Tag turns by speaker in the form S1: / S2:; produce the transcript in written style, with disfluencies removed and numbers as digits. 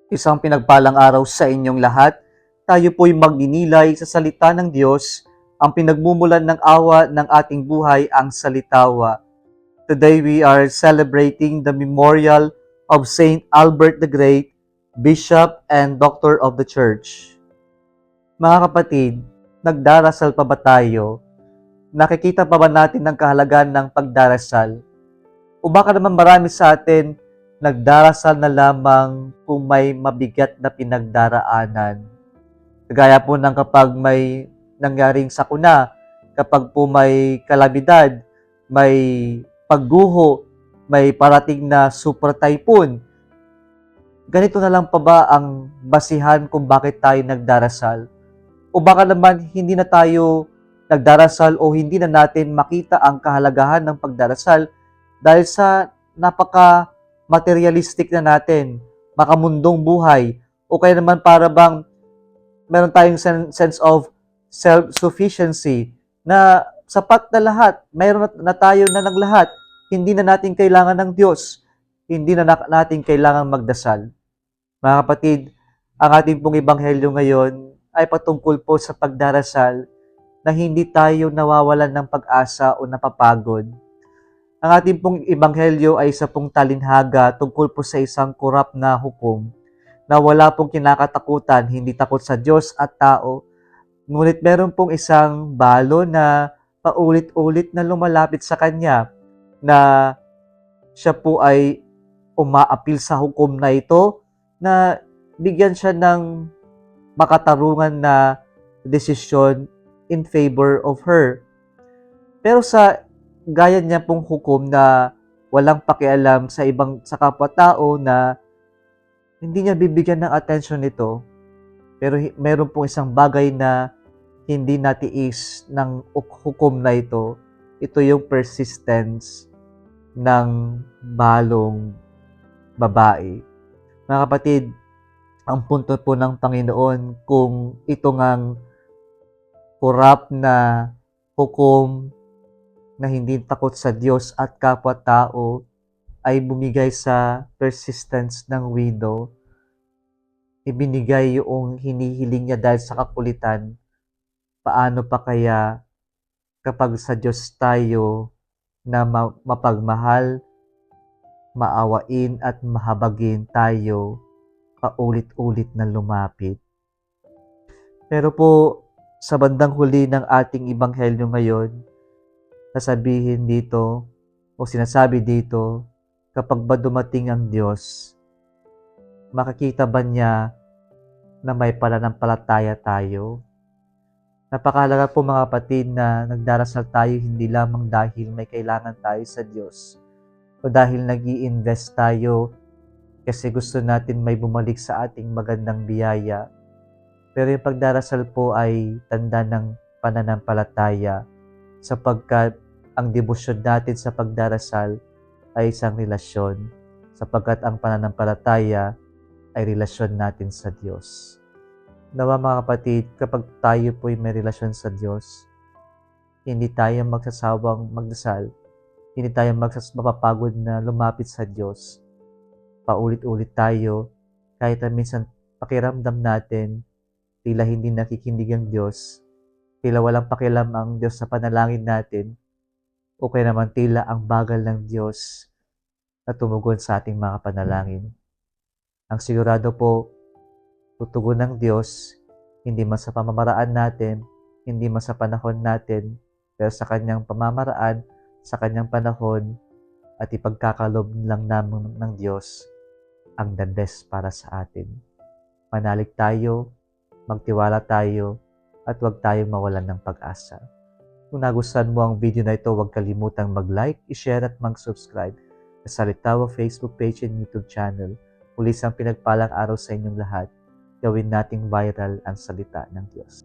S1: Isang pinagpalang araw sa inyong lahat. Tayo po'y magninilay sa salita ng Diyos, ang pinagmumulan ng awa ng ating buhay, ang salitawa. Today we are celebrating the memorial of Saint Albert the Great, Bishop and Doctor of the Church. Mga kapatid, nagdarasal pa ba tayo? Nakikita pa ba natin ang kahalagan ng pagdarasal? O baka naman marami sa atin nagdarasal na lamang kung may mabigat na pinagdaraanan. Kagaya po ng kapag may nangyaring sakuna, kapag po may kalamidad, may pagguho, may parating na super typhoon. Ganito na lang pa ba ang basihan kung bakit tayo nagdarasal? O baka naman hindi na tayo nagdarasal o hindi na natin makita ang kahalagahan ng pagdarasal dahil sa napaka-materialistic na natin, makamundong buhay, o kaya naman para bang meron tayong sense of self-sufficiency na sapat na lahat, mayroon na tayo na ng lahat, hindi na natin kailangan ng Diyos, hindi na natin kailangan magdasal. Mga kapatid, ang ating pong ebanghelyo ngayon ay patungkol po sa pagdarasal na hindi tayo nawawalan ng pag-asa o napapagod. Ang ating pong ebanghelyo ay isa pong talinhaga tungkol po sa isang korap na hukom na wala pong kinakatakutan, hindi takot sa Diyos at tao, ngunit meron pong isang balo na paulit-ulit na lumalapit sa kanya na siya po ay umaapil sa hukom na ito na bigyan siya ng makatarungan na desisyon in favor of her. Pero sa gaya niya pong hukom na walang pakialam sa kapwa-tao na hindi niya bibigyan ng atensyon nito, pero meron pong isang bagay na hindi natiis ng hukom na ito. Ito yung persistence ng balong babae. Mga kapatid, ang punto po ng Panginoon kung ito ngang korap na hukom na hindi takot sa Diyos at kapwa-tao ay bumigay sa persistence ng widow. Ibinigay yung hinihiling niya dahil sa kakulitan. Paano pa kaya kapag sa Diyos tayo na mapagmahal, maawain at mahabagin tayo paulit-ulit na lumapit. Pero po, sa bandang huli ng ating ebanghelyo ngayon, sasabihin dito o sinasabi dito, kapag ba dumating ang Diyos, makikita ba niya na may pananampalataya tayo? Napakahalaga po mga kapatid na nagdarasal tayo hindi lamang dahil may kailangan tayo sa Diyos o dahil nag-i-invest tayo kasi gusto natin may bumalik sa ating magandang biyaya. Pero yung pagdarasal po ay tanda ng pananampalataya sapagkat ang debosyon natin sa pagdarasal ay isang relasyon sapagkat ang pananampalataya ay relasyon natin sa Diyos. Nawa mga kapatid, kapag tayo po'y may relasyon sa Diyos, hindi tayo magsasawang magdasal, hindi tayo mapapagod na lumapit sa Diyos. Paulit-ulit tayo, kahit na minsan pakiramdam natin, tila hindi nakikinig ang Diyos, tila walang pakialam ang Diyos sa panalangin natin, o kaya naman tila ang bagal ng Diyos na tumugon sa ating mga panalangin. Ang sigurado po, tutugon ng Diyos, hindi man sa pamamaraan natin, hindi man sa panahon natin, pero sa Kanyang pamamaraan, sa Kanyang panahon, at ipagkakalob lang namin ng Diyos ang the best para sa atin. Manalig tayo, magtiwala tayo, at huwag tayong mawalan ng pag-asa. Kung nagustuhan mo ang video na ito, huwag kalimutang mag-like, i-share at mag-subscribe sa Salitawa Facebook page and YouTube channel. Muli isang pinagpalang araw sa inyong lahat. Gawin nating viral ang salita ng Diyos.